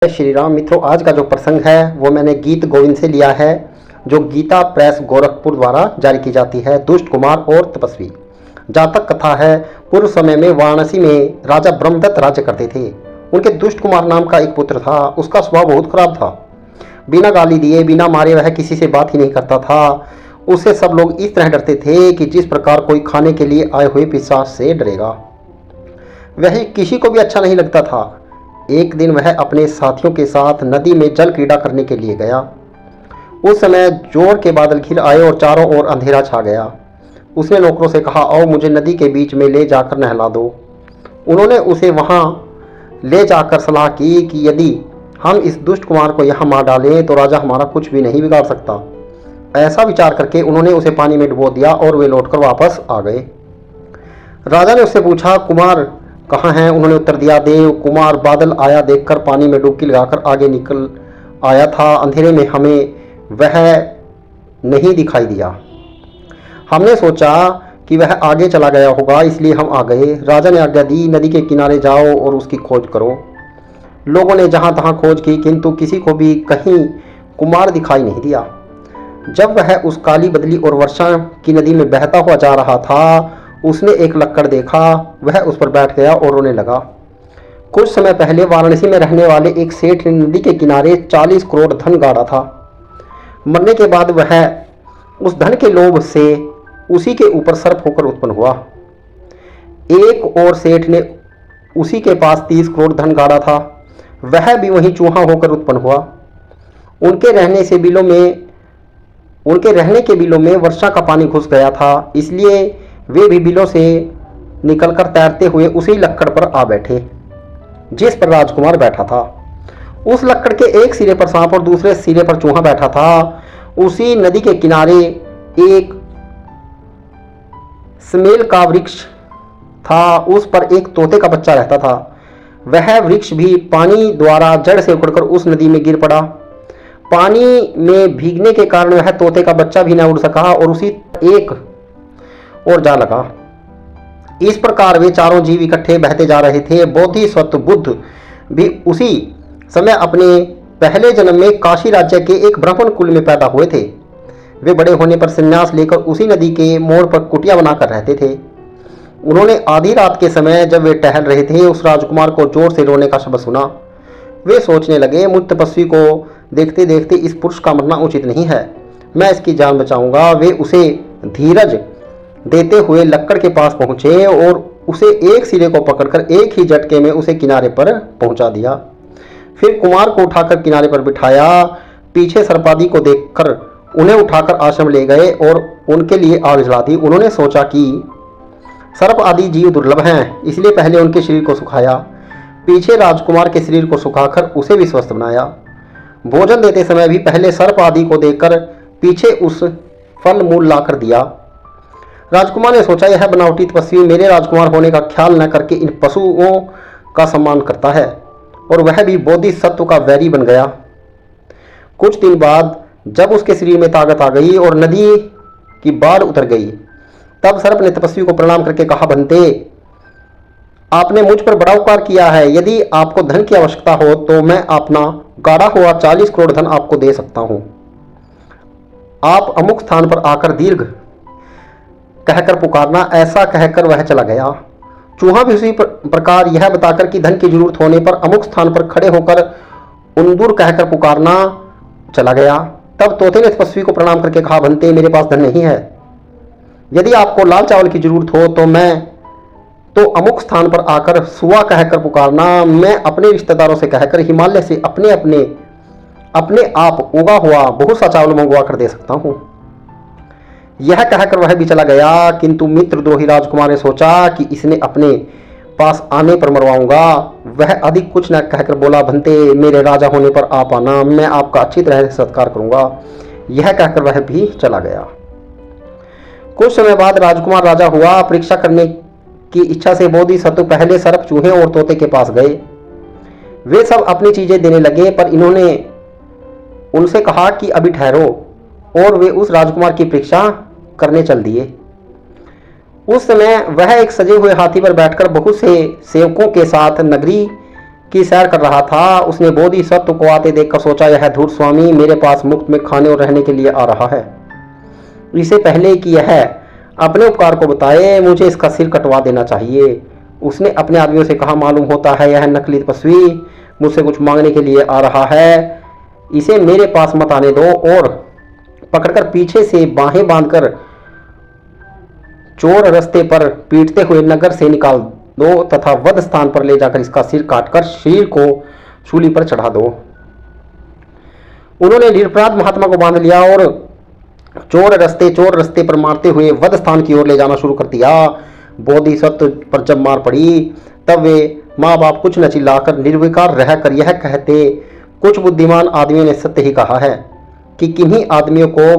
श्री राम मित्रों, आज का जो प्रसंग है वो मैंने गीत गोविंद से लिया है, जो गीता प्रेस गोरखपुर द्वारा जारी की जाती है। दुष्ट कुमार और तपस्वी। जातक कथा है, पूर्व समय में वाराणसी में राजा ब्रह्मदत्त राज्य करते थे। उनके दुष्ट कुमार नाम का एक पुत्र था। उसका स्वभाव बहुत खराब था। बिना गाली दिए, बिना मारे वह किसी से बात ही नहीं करता था। उससे सब लोग इस तरह डरते थे कि जिस प्रकार कोई खाने के लिए आए हुए पिशाच से डरेगा। वह किसी को भी अच्छा नहीं लगता था। एक दिन वह अपने साथियों के साथ नदी में जल क्रीड़ा करने के लिए गया। उस समय जोर के बादल घिर आए और चारों ओर अंधेरा छा गया। उसने नौकरों से कहा, आओ मुझे नदी के बीच में ले जाकर नहला दो। उन्होंने उसे वहां ले जाकर सलाह की कि यदि हम इस दुष्ट कुमार को यहाँ मार डालें तो राजा हमारा कुछ भी नहीं बिगाड़ सकता। ऐसा विचार करके उन्होंने उसे पानी में डुबो दिया और वे लौटकर वापस आ गए। राजा ने उससे पूछा, कुमार कहाँ हैं? उन्होंने उत्तर दिया, देव कुमार बादल आया देखकर पानी में डुबकी लगाकर आगे निकल आया था। अंधेरे में हमें वह नहीं दिखाई दिया। हमने सोचा कि वह आगे चला गया होगा, इसलिए हम आ गए। राजा ने आज्ञा दी, नदी के किनारे जाओ और उसकी खोज करो। लोगों ने जहाँ तहाँ खोज की, किंतु किसी को भी कहीं कुमार दिखाई नहीं दिया। जब वह उस काली बदली और वर्षा की नदी में बहता हुआ जा रहा था, उसने एक लक्कड़ देखा। वह उस पर बैठ गया और रोने लगा। कुछ समय पहले वाराणसी में रहने वाले एक सेठ ने नदी के किनारे 40 करोड़ धन गाड़ा था। मरने के बाद वह उस धन के लोभ से उसी के ऊपर सर्प होकर उत्पन्न हुआ। एक और सेठ ने उसी के पास 30 करोड़ धन गाड़ा था। वह भी वहीं चूहा होकर उत्पन्न हुआ। उनके रहने के बिलों में वर्षा का पानी घुस गया था, इसलिए वे भी बिलों से निकलकर तैरते हुए उसी लक्कड़ पर आ बैठे जिस पर राजकुमार बैठा था। उस लक्कड़ के एक सिरे पर सांप और दूसरे सिरे पर चूहा बैठा था। उसी नदी के किनारे एक समेल का वृक्ष था। उस पर एक तोते का बच्चा रहता था। वह वृक्ष भी पानी द्वारा जड़ से उखड़कर उस नदी में गिर पड़ा। पानी में भीगने के कारण वह तोते का बच्चा भी न उड़ सका और उसी एक और जा लगा। इस प्रकार वे चारों जीव इकट्ठे बहते जा रहे थे। बोधिसत्व बुद्ध भी उसी समय अपने पहले जन्म में काशी राज्य के एक ब्राह्मण कुल में पैदा हुए थे। वे बड़े होने पर संन्यास लेकर उसी नदी के मोड़ पर कुटिया बनाकर रहते थे। उन्होंने आधी रात के समय जब वे टहल रहे थे, उस राजकुमार को जोर से रोने का शब्द सुना। वे सोचने लगे, मुझ तपस्वी को देखते देखते इस पुरुष का मरना उचित नहीं है। मैं इसकी जान बचाऊंगा। वे उसे धीरज देते हुए लक्कड़ के पास पहुंचे और उसे एक सिरे को पकड़कर एक ही झटके में उसे किनारे पर पहुंचा दिया। फिर कुमार को उठाकर किनारे पर बिठाया। पीछे सर्पादि को देखकर उन्हें उठाकर आश्रम ले गए और उनके लिए आग जला दी। उन्होंने सोचा कि सर्प आदि जीव दुर्लभ हैं, इसलिए पहले उनके शरीर को सुखाया। पीछे राजकुमार के शरीर को सुखाकर उसे भी स्वस्थ बनाया। भोजन देते समय भी पहले सर्प आदि को देकर पीछे उस फल मूल लाकर दिया। राजकुमार ने सोचा, यह बनावटी तपस्वी मेरे राजकुमार होने का ख्याल न करके इन पशुओं का सम्मान करता है, और वह भी बोधिसत्व का वैरी बन गया। कुछ दिन बाद जब उसके शरीर में ताकत आ गई और नदी की बाढ़ उतर गई, तब सर्प ने तपस्वी को प्रणाम करके कहा, बनते, आपने मुझ पर बड़ा उपकार किया है। यदि आपको धन की आवश्यकता हो तो मैं अपना गाड़ा हुआ 40 करोड़ धन आपको दे सकता हूं। आप अमुक स्थान पर आकर दीर्घ कहकर पुकारना। ऐसा कहकर वह चला गया। चूहा भी उसी प्रकार यह बताकर कि धन की जरूरत होने पर अमुक स्थान पर खड़े होकर उंदूर कहकर पुकारना चला गया। तब तोते ने तपस्वी को प्रणाम करके कहा, बनते, मेरे पास धन नहीं है। यदि आपको लाल चावल की जरूरत हो तो अमुक स्थान पर आकर सुआ कहकर पुकारना। मैं अपने रिश्तेदारों से कहकर हिमालय से अपने आप उगा हुआ बहुत सा चावल मंगवा कर दे सकता हूं। यह कहकर वह भी चला गया, किंतु मित्रद्रोही राजकुमार ने सोचा कि इसने अपने पास आने पर मरवाऊंगा। वह अधिक कुछ न कहकर बोला, बनते, मेरे राजा होने पर आप आना, मैं आपका अच्छी तरह से सत्कार करूंगा। यह कहकर वह भी चला गया। कुछ समय बाद राजकुमार राजा हुआ। परीक्षा करने की इच्छा से बोधिसत्व पहले सर्प, चूहे और तोते के पास गए। वे सब अपनी चीजें देने लगे, पर इन्होंने उनसे कहा कि अभी ठहरो, और वे उस राजकुमार की परीक्षा करने चल दिए। उस समय वह एक सजे हुए हाथी पर बैठकर बहुत से सेवकों के साथ नगरी की सैर कर रहा था। उसने बोधिसत्व को आते देखकर सोचा, यह धूर्त स्वामी मेरे पास मुफ्त में खाने और रहने के लिए आ रहा है। इससे पहले कि यह अपने उपकार को बताए, मुझे इसका सिर कटवा देना चाहिए। उसने अपने आदमियों से कहा, मालूम होता है यह नकली तपस्वी मुझसे कुछ मांगने के लिए आ रहा है, इसे मेरे पास मत आने दो। और पकड़कर पीछे से बाहें बांधकर चोर रास्ते पर पीटते हुए नगर से निकाल दो तथा वध स्थान पर ले जाकर इसका सिर काटकर शरीर को शूली पर चढ़ा दो। उन्होंने निरपराध महात्मा को बांध लिया और चोर रास्ते पर मारते हुए वध स्थान की ओर ले जाना शुरू कर दिया। बोधिसत्व पर जब मार पड़ी तब वे माँ बाप कुछ न चिल्लाकर निर्विकार रहकर यह कहते, कुछ बुद्धिमान आदमियों ने सत्य ही कहा है कि किन्हीं आदमियों को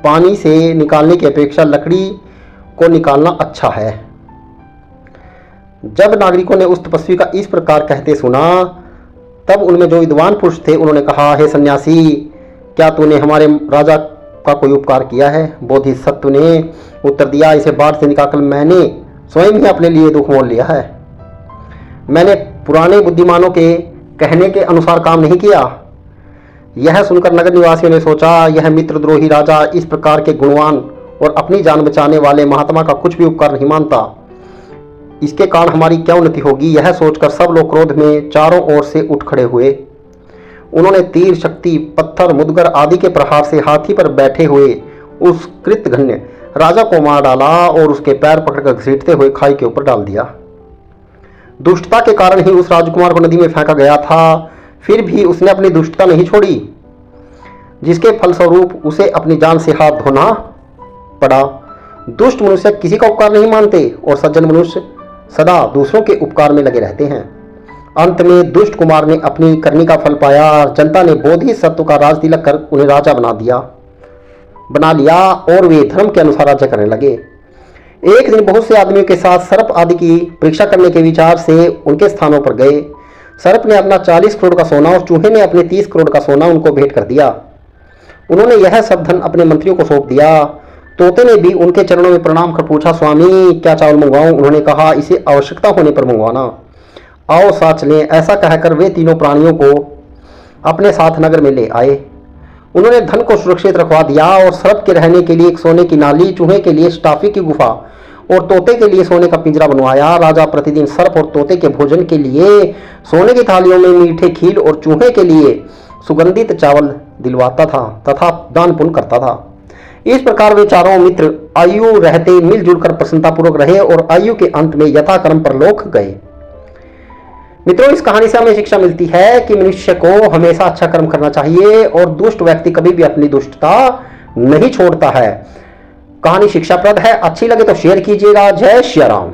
पानी से निकालने की अपेक्षा लकड़ी को निकालना अच्छा है। जब नागरिकों ने उस तपस्वी का इस प्रकार कहते सुना तब उनमें जो विद्वान पुरुष थे उन्होंने कहा, हे सन्यासी, क्या तूने हमारे राजा का कोई उपकार किया है? बोधिसत्व ने उत्तर दिया, इसे बाढ़ से निकालकर मैंने स्वयं ही अपने लिए दुख मोल लिया है। मैंने पुराने बुद्धिमानों के कहने के अनुसार काम नहीं किया। यह सुनकर नगर निवासियों ने सोचा, यह मित्रद्रोही राजा इस प्रकार के गुणवान और अपनी जान बचाने वाले महात्मा का कुछ भी उपकार नहीं मानता। इसके कारण हमारी क्या उन्नति होगी? यह सोचकर सब लोग क्रोध में चारों ओर से उठ खड़े हुए। उन्होंने तीर, शक्ति, पत्थर, मुदगर आदि के प्रहार से हाथी पर बैठे हुए उस कृतघ्न राजा को मार डाला और उसके पैर पकड़कर घसीटते हुए खाई के ऊपर डाल दिया। दुष्टता के कारण ही उस राजकुमार को नदी में फेंका गया था, फिर भी उसने अपनी दुष्टता नहीं छोड़ी, जिसके फलस्वरूप उसे अपनी जान से हाथ धोना पड़ा। दुष्ट मनुष्य किसी का उपकार नहीं मानते और सज्जन मनुष्य सदा दूसरों के उपकार में लगे रहते हैं। अंत में दुष्ट कुमार ने अपनी करनी का फल पाया और जनता ने बोधिसत्व का राज तिलक कर उन्हें राजा बना लिया और वे धर्म के अनुसार राज्य करने लगे। एक दिन बहुत से आदमियों के साथ सर्प आदि की परीक्षा करने के विचार से उनके स्थानों पर गए। सर्प ने अपना 40 करोड़ का सोना और चूहे ने अपने 30 करोड़ का सोना उनको भेंट कर दिया। उन्होंने यह सब धन अपने मंत्रियों को सौंप दिया। तोते ने भी उनके चरणों में प्रणाम कर पूछा, स्वामी क्या चावल मंगवाऊं? उन्होंने कहा, इसे आवश्यकता होने पर मंगवाना। आओ साथ लें। ऐसा कहकर वे तीनों प्राणियों को अपने साथ नगर में ले आए। उन्होंने धन को सुरक्षित रखवा दिया और सर्प के रहने के लिए एक सोने की नाली, चूहे के लिए स्टाफी की गुफा और तोते के लिए सोने का पिंजरा बनवाया। राजा प्रतिदिन सर्प और तोते के भोजन के लिए सोने की थालियों में मीठे खील और चूहे के लिए सुगंधित चावल दिलवाता था तथा दान पुण्य करता था। इस प्रकार वे चारों मित्र आयु रहते मिलजुल कर प्रसन्नतापूर्वक रहे और आयु के अंत में यथाक्रम परलोक गए। मित्रों, इस कहानी से हमें शिक्षा मिलती है कि मनुष्य को हमेशा अच्छा कर्म करना चाहिए और दुष्ट व्यक्ति कभी भी अपनी दुष्टता नहीं छोड़ता है। कहानी शिक्षाप्रद है। अच्छी लगे तो शेयर कीजिएगा। जय श्री राम।